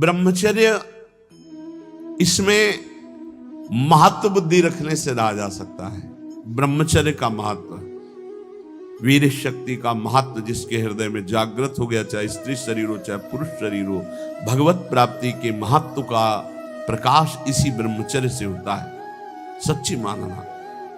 ब्रह्मचर्य, इसमें महत्व बुद्धि रखने से रहा जा सकता है। ब्रह्मचर्य का महत्व, वीर शक्ति का महत्व जिसके हृदय में जागृत हो गया, चाहे स्त्री शरीर हो चाहे पुरुष शरीर हो, भगवत प्राप्ति के महत्व का प्रकाश इसी ब्रह्मचर्य से होता है। सच्ची मानना,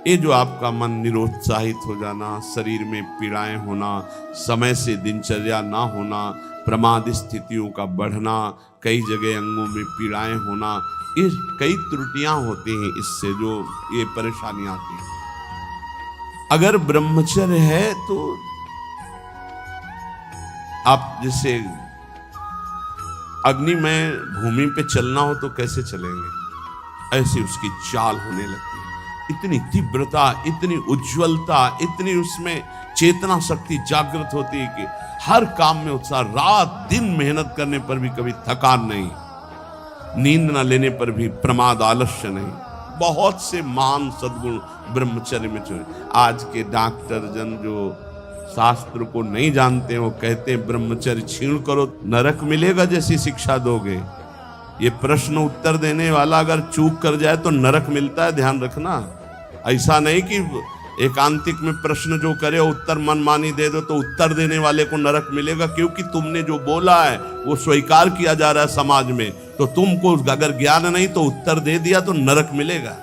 ये जो आपका मन निरुत्साहित हो जाना, शरीर में पीड़ाएं होना, समय से दिनचर्या ना होना, प्रमाद स्थितियों का बढ़ना, कई जगह अंगों में पीड़ाएं होना, ये कई त्रुटियां होती हैं, इससे जो ये परेशानी आती है। अगर ब्रह्मचर्य है तो आप जैसे अग्नि में भूमि पे चलना हो तो कैसे चलेंगे, ऐसी उसकी चाल होने लगती है। इतनी तीव्रता, इतनी उज्ज्वलता, इतनी उसमें चेतना शक्ति जागृत होती है कि हर काम में उत्साह, रात दिन मेहनत करने पर भी कभी थकान नहीं, नींद न लेने पर भी प्रमाद आलस्य नहीं। बहुत से महान सद्गुण ब्रह्मचर्य में चुने। आज के डॉक्टर जन जो शास्त्र को नहीं जानते, वो कहते हैं ब्रह्मचर्य छीण करो नरक मिलेगा जैसी शिक्षा दोगे। ये प्रश्न उत्तर देने वाला अगर चूक कर जाए तो नरक मिलता है, ध्यान रखना। ऐसा नहीं कि एकांतिक में प्रश्न जो करे उत्तर मनमानी दे दो तो उत्तर देने वाले को नरक मिलेगा, क्योंकि तुमने जो बोला है वो स्वीकार किया जा रहा है समाज में। तो तुमको अगर ज्ञान नहीं तो उत्तर दे दिया तो नरक मिलेगा।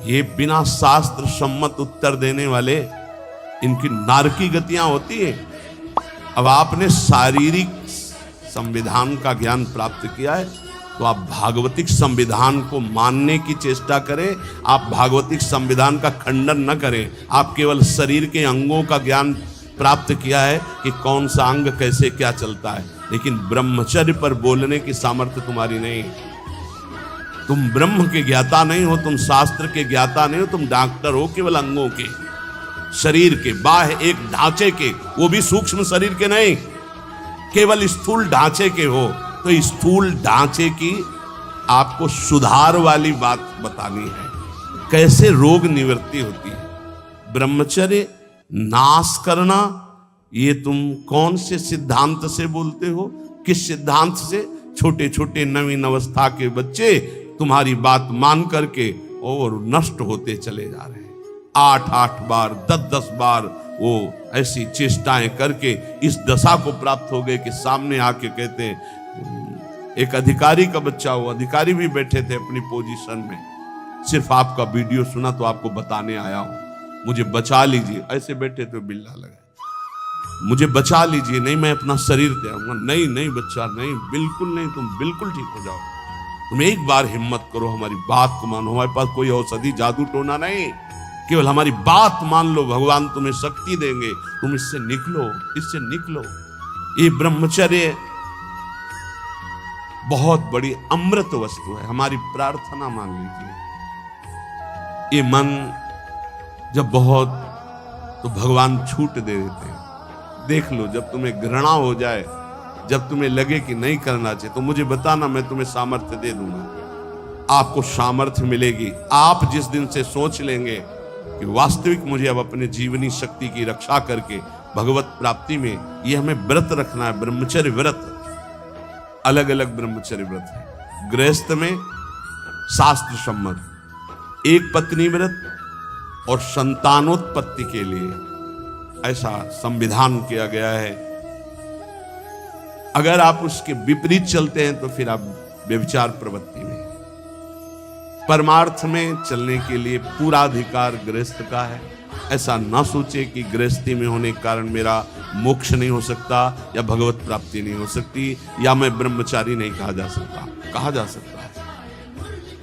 ये बिना शास्त्र सम्मत उत्तर देने वाले, इनकी नारकी गतियां होती है। अब आपने शारीरिक संविधान का ज्ञान प्राप्त किया है तो आप भागवतिक संविधान को मानने की चेष्टा करें। आप भागवतिक संविधान का खंडन न करें। आप केवल शरीर के अंगों का ज्ञान प्राप्त किया है कि कौन सा अंग कैसे क्या चलता है, लेकिन ब्रह्मचर्य पर बोलने की सामर्थ्य तुम्हारी नहीं। तुम ब्रह्म के ज्ञाता नहीं हो, तुम शास्त्र के ज्ञाता नहीं हो, तुम डॉक्टर हो केवल अंगों के, शरीर के, बाह्य एक ढांचे के, वो भी सूक्ष्म शरीर के नहीं, केवल स्थूल ढांचे के हो। तो स्थूल ढांचे की आपको सुधार वाली बात बतानी है, कैसे रोग निवृत्ति होती है। ब्रह्मचर्य नाश करना, ये तुम कौन से सिद्धांत से बोलते हो, किस सिद्धांत से? छोटे छोटे नवीन अवस्था के बच्चे तुम्हारी बात मान करके और नष्ट होते चले जा रहे हैं। 8-8 बार 10-10 बार वो ऐसी चेष्टाएं करके इस दशा को प्राप्त हो गए कि सामने आके कहते हैं, एक अधिकारी का बच्चा हो, अधिकारी भी बैठे थे अपनी पोजीशन में, सिर्फ आपका वीडियो सुना तो आपको बताने आया हूं, मुझे बचा लीजिए। ऐसे बैठे तो बिल्ला लगा, मुझे बचा लीजिए, नहीं मैं अपना शरीर दे आऊंगा। नहीं नहीं बच्चा, नहीं, बिल्कुल नहीं, तुम बिल्कुल ठीक हो जाओ, तुम एक बार हिम्मत करो, हमारी बात को मानो। हमारे पास कोई औषधि जादू टोना नहीं, केवल हमारी बात मान लो, भगवान तुम्हें शक्ति देंगे, तुम इससे निकलो, इससे निकलो। ये ब्रह्मचर्य बहुत बड़ी अमृत वस्तु है, हमारी प्रार्थना मान लीजिए। ये मन जब बहुत, तो भगवान छूट दे देते हैं। देख लो, जब तुम्हें घृणा हो जाए, जब तुम्हें लगे कि नहीं करना चाहिए, तो मुझे बताना, मैं तुम्हें सामर्थ्य दे दूंगा। आपको सामर्थ्य मिलेगी। आप जिस दिन से सोच लेंगे कि वास्तविक मुझे अब अपने जीवनी शक्ति की रक्षा करके भगवत प्राप्ति में ये हमें व्रत रखना है, ब्रह्मचर्य व्रत, अलग अलग ब्रह्मचर्य व्रत है। गृहस्थ में शास्त्र सम्मत एक पत्नी व्रत और संतानोत्पत्ति के लिए ऐसा संविधान किया गया है। अगर आप उसके विपरीत चलते हैं तो फिर आप व्यभिचार प्रवृत्ति में। परमार्थ में चलने के लिए पूरा अधिकार गृहस्थ का है। ऐसा ना सोचे कि गृहस्थी में होने के कारण मेरा मोक्ष नहीं हो सकता, या भगवत प्राप्ति नहीं हो सकती, या मैं ब्रह्मचारी नहीं कहा जा सकता। कहा जा सकता है।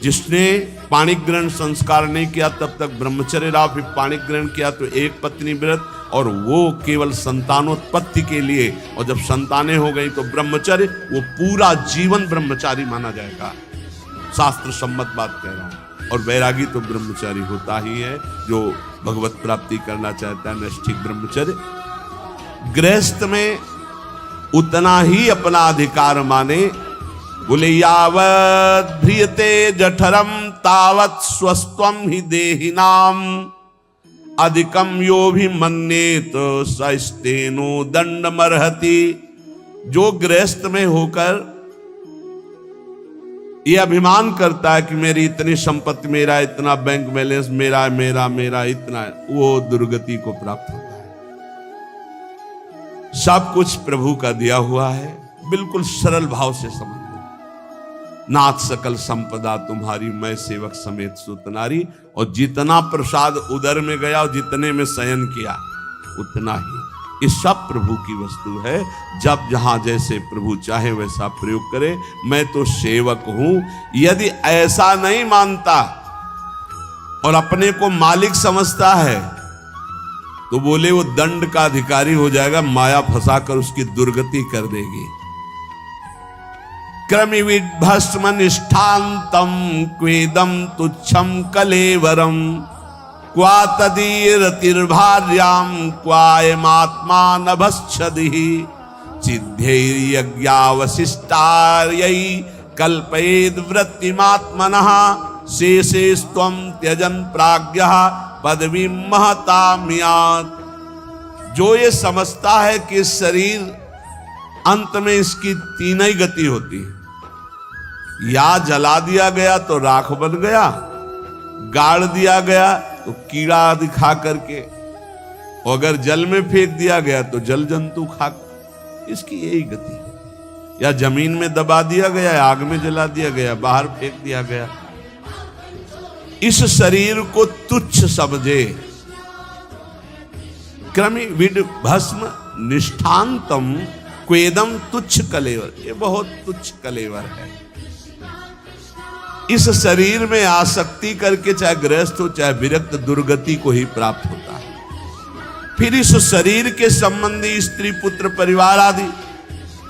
जिसने पाणिक ग्रहण संस्कार नहीं किया तब तक ब्रह्मचर्य रहा, फिर पाणिक ग्रहण किया तो एक पत्नी व्रत, और वो केवल संतानोत्पत्ति के लिए, और जब संतानें हो गई तो ब्रह्मचर्य, वो पूरा जीवन ब्रह्मचारी माना जाएगा। शास्त्र सम्मत बात कह रहा हूं। और वैरागी तो ब्रह्मचारी होता ही है, जो भगवत प्राप्ति करना चाहता है, नैष्ठिक ब्रह्मचर्य। गृहस्थ में उतना ही अपना अधिकार माने। बोले यावत् ध्रियते जठरम तावत् स्वस्त्वम ही देहिनाम अधिकम यो भी मन्येत सस्तेनो दंडमर्हति। जो गृहस्थ में होकर ये अभिमान करता है कि मेरी इतनी संपत्ति, मेरा इतना बैंक बैलेंस, मेरा मेरा मेरा इतना, वो दुर्गति को प्राप्त होता है। सब कुछ प्रभु का दिया हुआ है, बिल्कुल सरल भाव से समझ लो। नाथ सकल संपदा तुम्हारी, मैं सेवक समेत सुत नारी। और जितना प्रसाद उदर में गया और जितने में शयन किया उतना ही, ये सब प्रभु की वस्तु है। जब जहां जैसे प्रभु चाहे वैसा प्रयोग करे। मैं तो सेवक हूं। यदि ऐसा नहीं मानता और अपने को मालिक समझता है तो बोले वो दंड का अधिकारी हो जाएगा, माया फंसाकर उसकी दुर्गति कर देगी। क्रमिविद भस्म निष्ठांतम क्वेदम तुच्छम कलेवरम, क्वा तदीरतिर्भार्याम क्वायमात्मा नभश्छदिहि, सिद्धैर्यज्ञावशिष्टार्यै कल्पयेद् वृत्तिमात्मनः, शेषेस्त्वं त्यजन् प्राज्ञः पदवीं महताम्यात्। जो ये समझता है कि शरीर अंत में इसकी तीन ही गति होती है, या जला दिया गया तो राख बन गया, गाड़ दिया गया तो कीड़ा दिखा करके, और अगर जल में फेंक दिया गया तो जल जंतु खा, इसकी यही गति है। या जमीन में दबा दिया गया, आग में जला दिया गया, बाहर फेंक दिया गया। इस शरीर को तुच्छ समझे। क्रमि विड भस्म निष्ठांतम क्वेदम तुच्छ कलेवर, ये बहुत तुच्छ कलेवर है। इस शरीर में आसक्ति करके चाहे गृहस्थ हो चाहे विरक्त, दुर्गति को ही प्राप्त होता है। फिर इस शरीर के संबंधी स्त्री पुत्र परिवार आदि,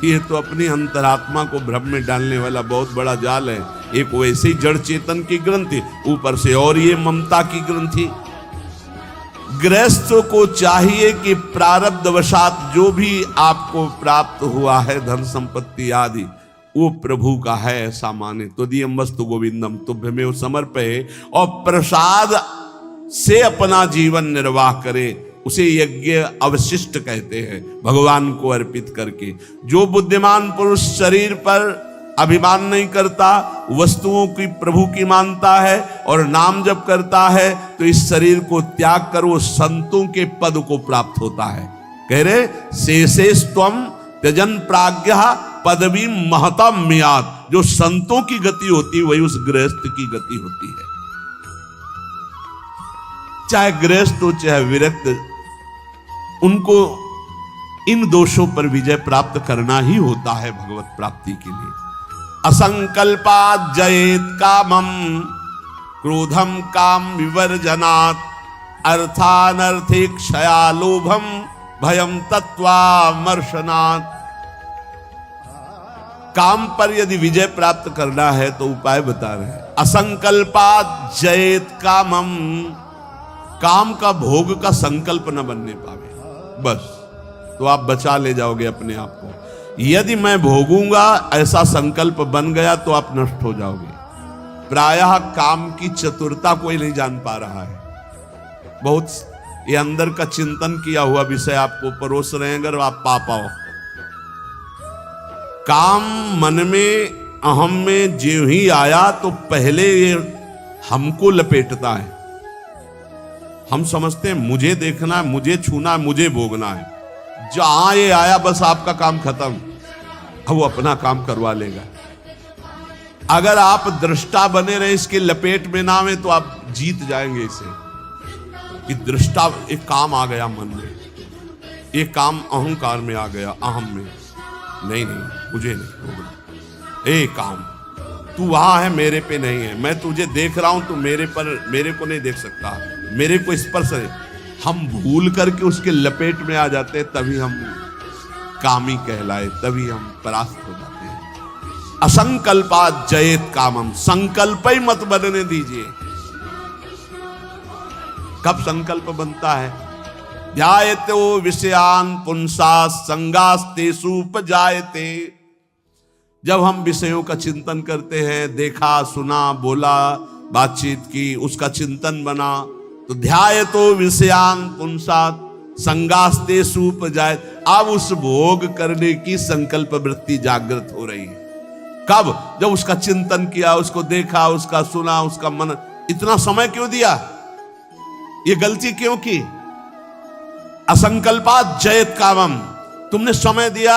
ये तो अपनी अंतरात्मा को भ्रम में डालने वाला बहुत बड़ा जाल है। एक वैसे ही जड़ चेतन की ग्रंथि, ऊपर से और ये ममता की ग्रंथि। गृहस्थों को चाहिए कि प्रारब्धवशात जो भी आपको प्राप्त हुआ है, धन संपत्ति आदि, वो प्रभु का है ऐसा माने। तो दियम वस्तु गोविंदम तुभ्यमेव समर्पये, और प्रसाद से अपना जीवन निर्वाह करे। उसे यज्ञ अवशिष्ट कहते हैं, भगवान को अर्पित करके। जो बुद्धिमान पुरुष शरीर पर अभिमान नहीं करता, वस्तुओं की प्रभु की मानता है और नाम जप करता है, तो इस शरीर को त्याग कर वो संतों के पद को प्राप्त होता है। कह रहे शेषेस्त्वं त्यजन् प्राज्ञः पदवीं महताम्यात्। जो संतों की गति होती है वही उस गृहस्थ की गति होती है। चाहे गृहस्थ हो चाहे विरक्त, उनको इन दोषों पर विजय प्राप्त करना ही होता है भगवत प्राप्ति के लिए। असंकल्पात् जयेत् कामं क्रोधम काम विवर्जनात्, अर्थानर्थेक्षया लोभम भयम तत्वामर्शनात्। काम पर यदि विजय प्राप्त करना है तो उपाय बता रहे हैं। असंकल्पात् जयेत् कामम, काम का भोग का संकल्प न बनने पावे, बस तो आप बचा ले जाओगे अपने आप को। यदि मैं भोगूंगा ऐसा संकल्प बन गया तो आप नष्ट हो जाओगे। प्रायः काम की चतुरता कोई नहीं जान पा रहा है। बहुत ये अंदर का चिंतन किया हुआ विषय आपको परोस रहे हैं, अगर आप पा पाओ। काम मन में अहम में जो ही आया तो पहले ये हमको लपेटता है। हम समझते हैं मुझे देखना है, मुझे छूना है, मुझे भोगना है। जहां ये आया बस आपका काम खत्म, अब वो अपना काम करवा लेगा। अगर आप दृष्टा बने रहे, इसके लपेट में ना में, तो आप जीत जाएंगे इसे। कि दृष्टा एक काम आ गया मन में, एक काम अहंकार में आ गया, अहम में, नहीं मुझे नहीं भोगना। ए काम तू वहां है, मेरे पे नहीं है। मैं तुझे देख रहा हूं, तू मेरे को नहीं देख सकता, मेरे को स्पर्श है। हम भूल करके उसके लपेट में आ जाते हैं, तभी हम कामी कहलाए, तभी हम परास्त हो जाते हैं। असंकल्पात् जयेत् कामम, संकल्प ही मत बनने दीजिए। कब संकल्प बनता है? ध्यायते विषयान् पुंसाः संगास्तेषु उपजायते। जब हम विषयों का चिंतन करते हैं, देखा सुना बोला बातचीत की, उसका चिंतन बना, तो ध्यायतो विषयान् पुंसाः संगास्तेषु उपजायते। अब उस भोग करने की संकल्प वृत्ति जागृत हो रही है। कब? जब उसका चिंतन किया, उसको देखा, उसका सुना, उसका मन। इतना समय क्यों दिया? ये गलती क्यों की? असंकल्पात जयत कामम। तुमने समय दिया,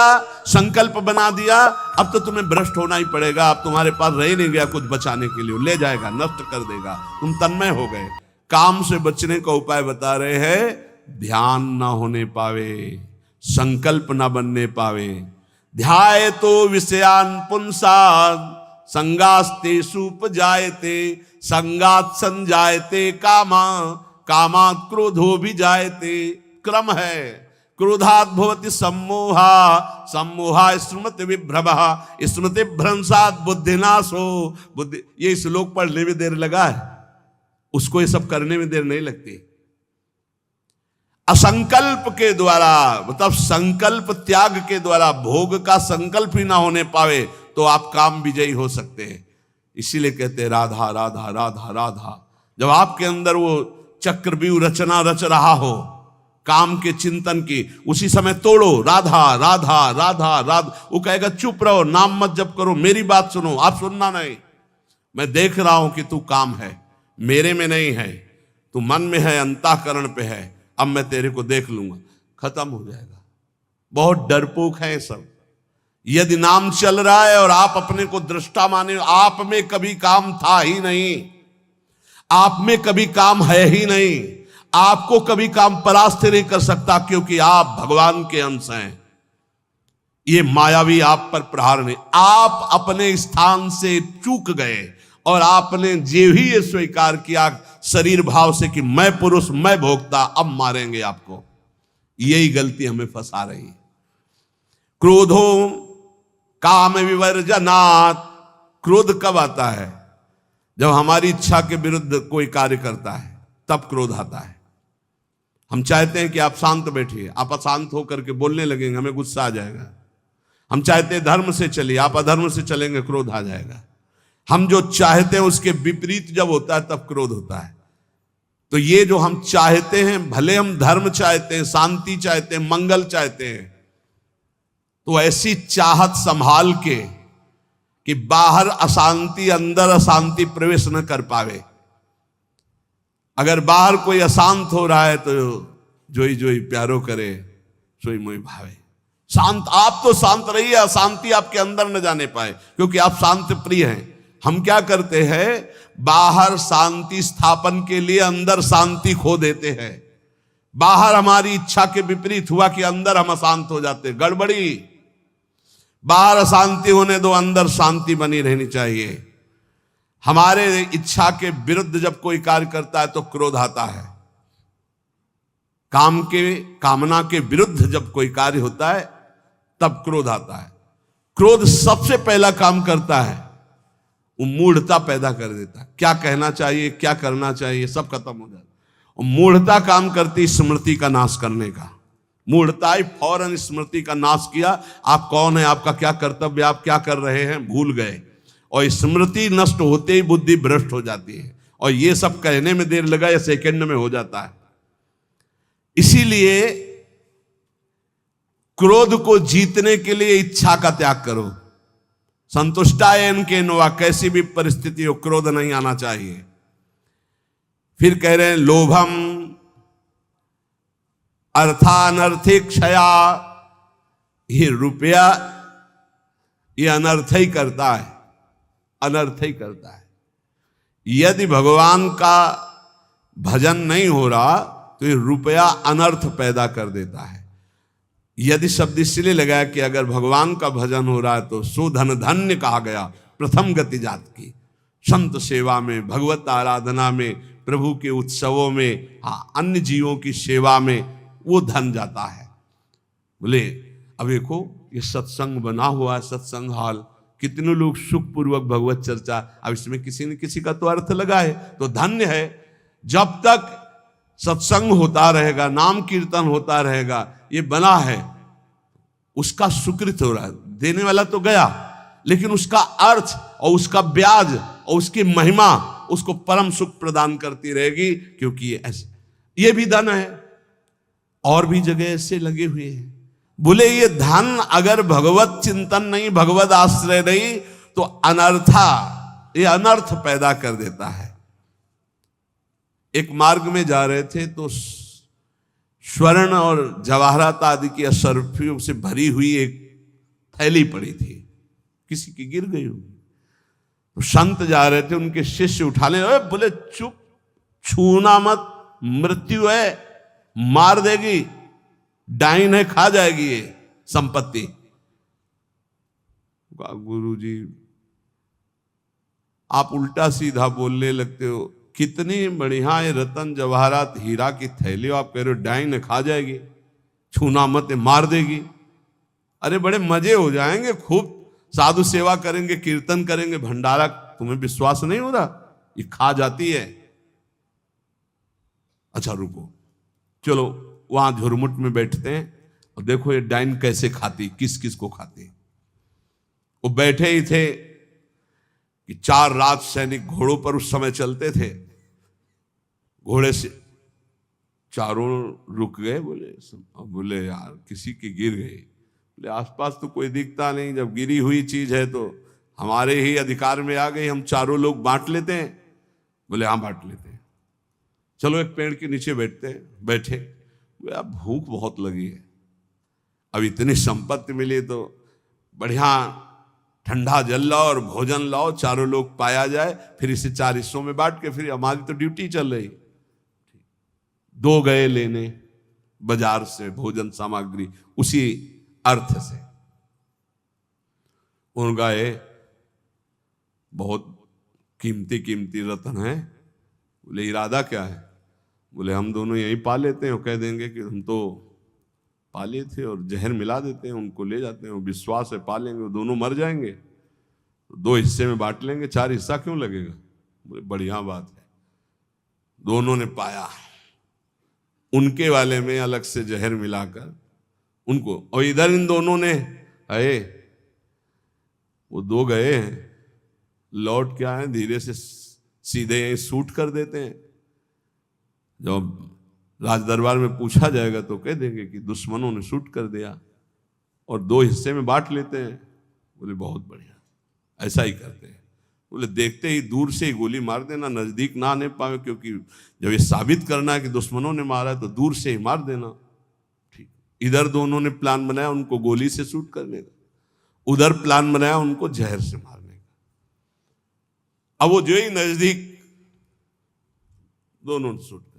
संकल्प बना दिया, अब तो तुम्हें भ्रष्ट होना ही पड़ेगा। अब तुम्हारे पास रह नहीं गया कुछ बचाने के लिए, ले जाएगा, नष्ट कर देगा। तुम तन्मय हो गए। काम से बचने का उपाय बता रहे हैं, ध्यान ना होने पावे, संकल्प ना बनने पावे। ध्याये तो विषयान पुंसाद संगास्ते सुपजायते, संगात संजायते कामा, कामात क्रोधो भी जायते। क्रम है, क्रोधात भवति सम्मोहा, सम्मोहा स्मृति विभ्रमः, स्मृति भ्रंशात बुद्धिनाशो। बुद्धि, ये श्लोक पढ़ने में देर लगा है, उसको ये सब करने में देर नहीं लगती। असंकल्प के द्वारा, मतलब संकल्प त्याग के द्वारा, भोग का संकल्प ही ना होने पावे तो आप काम विजयी हो सकते हैं। इसीलिए कहते हैं राधा राधा राधा राधा। जब आपके अंदर वो चक्रव्यूह रचना रच रहा हो काम के चिंतन की, उसी समय तोड़ो, राधा राधा राधा राधा। वो कहेगा चुप रहो, नाम मत जप करो, मेरी बात सुनो। आप सुनना नहीं, मैं देख रहा हूं कि तू काम है, मेरे में नहीं है, तू मन में है, अंतःकरण पे है, अब मैं तेरे को देख लूंगा। खत्म हो जाएगा। बहुत डरपोक है सब। यदि नाम चल रहा है और आप अपने को दृष्टा माने, आप में कभी काम था ही नहीं, आप में कभी काम है ही नहीं, आपको कभी काम परास्त नहीं कर सकता, क्योंकि आप भगवान के अंश हैं। ये मायावी आप पर प्रहार नहीं, आप अपने स्थान से चूक गए और आपने जे ही ये स्वीकार किया शरीर भाव से कि मैं पुरुष, मैं भोक्ता, अब मारेंगे आपको। यही गलती हमें फंसा रही है। क्रोधो काम विवर्जनात्। क्रोध कब आता है? जब हमारी इच्छा के विरुद्ध कोई कार्य करता है, तब क्रोध आता है। हम चाहते हैं कि आप शांत बैठिए, आप अशांत होकर के बोलने लगेंगे, हमें गुस्सा आ जाएगा। हम चाहते हैं धर्म से चलिए, आप अधर्म से चलेंगे, क्रोध आ जाएगा। हम जो चाहते हैं उसके विपरीत जब होता है तब क्रोध होता है। तो ये जो हम चाहते हैं, भले हम धर्म चाहते हैं, शांति चाहते हैं, मंगल चाहते हैं, तो ऐसी चाहत संभाल के कि बाहर अशांति, अंदर अशांति प्रवेश न कर पावे। अगर बाहर कोई अशांत हो रहा है तो जोई जोई प्यारो करे, सोई मोई भावे। शांत, आप तो शांत रहिए, अशांति आपके अंदर न जाने पाए, क्योंकि आप शांत प्रिय हैं। हम क्या करते हैं, बाहर शांति स्थापन के लिए अंदर शांति खो देते हैं। बाहर हमारी इच्छा के विपरीत हुआ कि अंदर हम अशांत हो जाते हैं। गड़बड़ी। बाहर अशांति होने दो, अंदर शांति बनी रहनी चाहिए। हमारे इच्छा के विरुद्ध जब कोई कार्य करता है तो क्रोध आता है। कामना के विरुद्ध जब कोई कार्य होता है तब क्रोध आता है। क्रोध सबसे पहला काम करता है, वो मूढ़ता पैदा कर देता है। क्या कहना चाहिए, क्या करना चाहिए, सब खत्म हो जाता है। मूढ़ता काम करती स्मृति का नाश करने का। मूढ़ता ही फौरन स्मृति का नाश किया। आप कौन है, आपका क्या कर्तव्य, आप क्या कर रहे हैं, भूल गए। और स्मृति नष्ट होते ही बुद्धि भ्रष्ट हो जाती है। और ये सब कहने में देर लगा या सेकंड में हो जाता है। इसीलिए क्रोध को जीतने के लिए इच्छा का त्याग करो। संतुष्टायन के नवा, कैसी भी परिस्थिति हो क्रोध नहीं आना चाहिए। फिर कह रहे हैं लोभम अर्थानर्थिक क्षया। ये रुपया ये अनर्थ ही करता है, अनर्थ ही करता है। यदि भगवान का भजन नहीं हो रहा तो ये रुपया अनर्थ पैदा कर देता है। यदि शब्द इसलिए लगाया कि अगर भगवान का भजन हो रहा है तो सुधन धन्य कहा गया। प्रथम गति जात की संत सेवा में, भगवत आराधना में, प्रभु के उत्सवों में, अन्य जीवों की सेवा में वो धन जाता है। बोले अब देखो ये सत्संग बना हुआ है, सत्संग हॉल, कितने लोग सुखपूर्वक भगवत चर्चा, अब इसमें किसी न किसी का तो अर्थ लगा है, तो धन्य है। जब तक सत्संग होता रहेगा, नाम कीर्तन होता रहेगा, ये बना है, उसका सुकृत हो रहा है। देने वाला तो गया, लेकिन उसका अर्थ और उसका ब्याज और उसकी महिमा उसको परम सुख प्रदान करती रहेगी, क्योंकि ये ऐसे, ये भी धन है। और भी जगह ऐसे लगे हुए हैं। बोले ये धन अगर भगवत चिंतन नहीं, भगवत आश्रय नहीं, तो अनर्था, ये अनर्थ पैदा कर देता है। एक मार्ग में जा रहे थे तो स्वर्ण और जवाहरात आदि की असरफियों से भरी हुई एक थैली पड़ी थी, किसी की गिर गई होगी। तो संत जा रहे थे, उनके शिष्य उठा ले, बोले चुप, छूना मत, मृत्यु है, मार देगी, डाइन है, खा जाएगी ये संपत्ति। गुरु जी आप उल्टा सीधा बोलने लगते हो, कितनी बढ़िया ये रतन जवाहरात हीरा की थैली, आप कह रहे हो डाइन है, खा जाएगी, छूना मत, मार देगी। अरे बड़े मजे हो जाएंगे, खूब साधु सेवा करेंगे, कीर्तन करेंगे, भंडारा, तुम्हें विश्वास नहीं हो रहा, ये खा जाती है। अच्छा रुको, चलो वहां झुरमुट में बैठते हैं और देखो ये डाइन कैसे खाती, किस किस को खाती। वो बैठे ही थे कि 4 राज सैनिक घोड़ों पर उस समय चलते थे, घोड़े से चारों रुक गए, बोले यार किसी की गिर गई, बोले आसपास तो कोई दिखता नहीं, जब गिरी हुई चीज है तो हमारे ही अधिकार में आ गई, हम चारों लोग बांट लेते हैं। बोले हाँ बांट लेते हैं, चलो एक पेड़ के नीचे बैठे। बोले अब भूख बहुत लगी है, अब इतनी संपत्ति मिली तो बढ़िया ठंडा जल लाओ और भोजन लाओ, चारों लोग पाया जाए, फिर इसे 4 हिस्सों में बांट के, फिर हमारी तो ड्यूटी चल रही। 2 गए लेने बाजार से भोजन सामग्री, उसी अर्थ से। उन गए, बहुत कीमती कीमती रत्न है। बोले इरादा क्या है? बोले हम दोनों यहीं पा लेते हैं, और कह देंगे कि हम तो पाले थे और जहर मिला देते हैं, उनको ले जाते हैं, विश्वास है पालेंगे, वो दोनों मर जाएंगे, तो 2 हिस्से में बांट लेंगे, 4 हिस्सा क्यों लगेगा? बोले बढ़िया बात है। दोनों ने पाया, उनके वाले में अलग से जहर मिलाकर उनको, और इधर इन दोनों ने आए, वो 2 गए हैं, लौट क्या है, धीरे से सीधे यहीं शूट कर देते हैं। जब राज दरबार में पूछा जाएगा तो कह देंगे कि दुश्मनों ने शूट कर दिया, और 2 हिस्से में बांट लेते हैं। बोले बहुत बढ़िया, ऐसा ही करते हैं। बोले देखते ही दूर से ही गोली मार देना, नजदीक ना आने पाए, क्योंकि जब ये साबित करना है कि दुश्मनों ने मारा है तो दूर से ही मार देना। ठीक, इधर दोनों ने प्लान बनाया उनको गोली से शूट करने का, उधर प्लान बनाया उनको जहर से मारने का। अब वो जो ही नजदीक, दोनों ने शूट कर,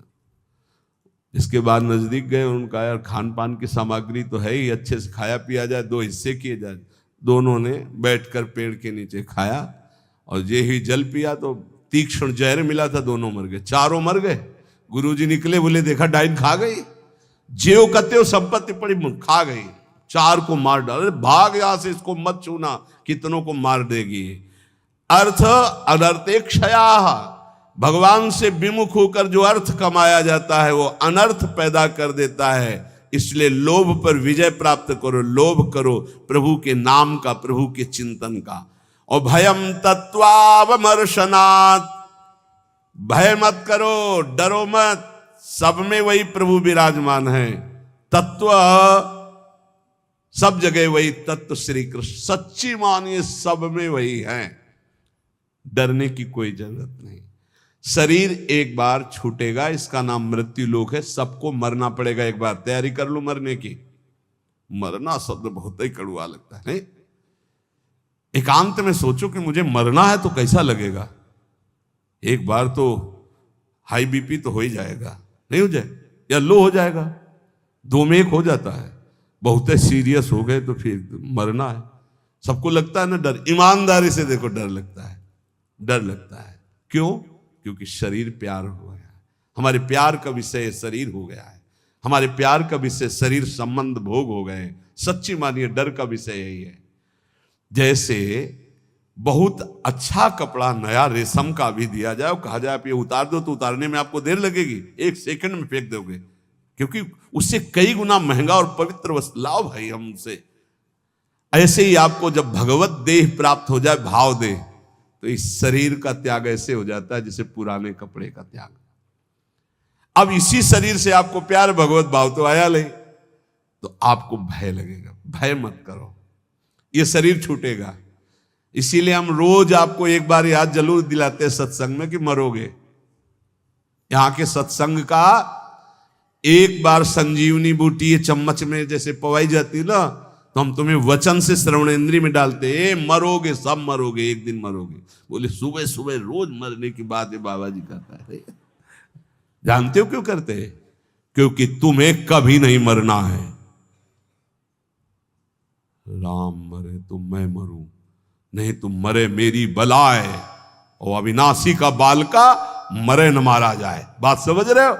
इसके बाद नजदीक गए, उनका यार खान पान की सामग्री तो है ही, अच्छे से खाया पिया जाए, 2 हिस्से किए जाए। दोनों ने बैठकर पेड़ के नीचे खाया, और जे ही जल पिया तो तीक्ष्ण जहर मिला था, दोनों मर गए, चारों मर गए। गुरुजी निकले, बोले देखा डाइन खा गई, जेव कते हो संपत्ति पड़ी, खा गई, 4 को मार डाले, भाग यहां से, इसको मत छूना, कितनों को मार देगी। अर्थ अनर्थे क्षया, भगवान से विमुख होकर जो अर्थ कमाया जाता है वो अनर्थ पैदा कर देता है। इसलिए लोभ पर विजय प्राप्त करो, लोभ करो प्रभु के नाम का, प्रभु के चिंतन का। और भयम तत्वावमर्शनात्, भय मत करो, डरो मत, सब में वही प्रभु विराजमान है। तत्व सब जगह वही तत्व श्री कृष्ण, सच्ची मानिए सब में वही है, डरने की कोई जरूरत नहीं। शरीर एक बार छूटेगा, इसका नाम मृत्यु लोक है, सबको मरना पड़ेगा एक बार, तैयारी कर लो मरने की। मरना शब्द बहुत ही कड़वा लगता है, नहीं? एकांत में सोचो कि मुझे मरना है तो कैसा लगेगा। एक बार तो हाई बीपी तो हो ही जाएगा, नहीं हो जाए, या लो हो जाएगा, 2 में 1 हो जाता है। बहुत सीरियस हो गए तो फिर मरना है, सबको लगता है ना डर। ईमानदारी से देखो, डर लगता है, डर लगता है। क्यों? क्योंकि शरीर प्यार हो गया है, हमारे प्यार का विषय शरीर हो गया है, हमारे प्यार का विषय शरीर संबंध भोग हो गए। सच्ची मानिए डर का विषय यही है। जैसे बहुत अच्छा कपड़ा नया रेशम का भी दिया जाए और कहा जाए आप ये उतार दो, तो उतारने में आपको देर लगेगी, 1 सेकंड में फेंक दोगे, क्योंकि उससे कई गुना महंगा और पवित्र वस्त्र लाओ भाई हमसे। ऐसे ही आपको जब भगवत देह प्राप्त हो जाए, भाव देह, तो इस शरीर का त्याग ऐसे हो जाता है जैसे पुराने कपड़े का त्याग। अब इसी शरीर से आपको प्यार भगवत भाव तो आया नहीं, तो आपको भय लगेगा। भय मत करो, ये शरीर छूटेगा, इसीलिए हम रोज आपको एक बार याद जरूर दिलाते हैं सत्संग में कि मरोगे। यहां के सत्संग का एक बार संजीवनी बूटी ये चम्मच में जैसे पवाई जाती है ना, तो हम तुम्हें वचन से श्रवणेंद्री में डालते, मरोगे, सब मरोगे, एक दिन मरोगे। बोले सुबह सुबह रोज मरने की बात है बाबा जी करता है। जानते हो क्यों करते हैं? क्योंकि तुम्हें कभी नहीं मरना है। राम मरे तो मैं मरूं, नहीं तुम मरे मेरी बला है। और अविनाशी का बालका मरे न मारा जाए। बात समझ रहे हो?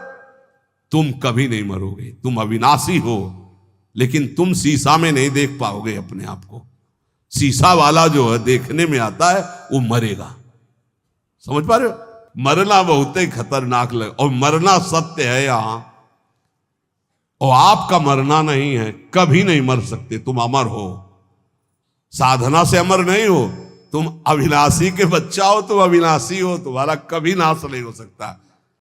तुम कभी नहीं मरोगे, तुम अविनाशी हो, लेकिन तुम शीशा में नहीं देख पाओगे अपने आप को। शीशा वाला जो है देखने में आता है वो मरेगा। समझ पा रहे हो? मरना बहुत ही खतरनाक लगे, और मरना सत्य है यहां। और आपका मरना नहीं है, कभी नहीं मर सकते, तुम अमर हो। साधना से अमर नहीं हो, तुम अविनाशी के बच्चा हो, तुम अविनाशी हो, तुम्हारा कभी नाश नहीं हो सकता।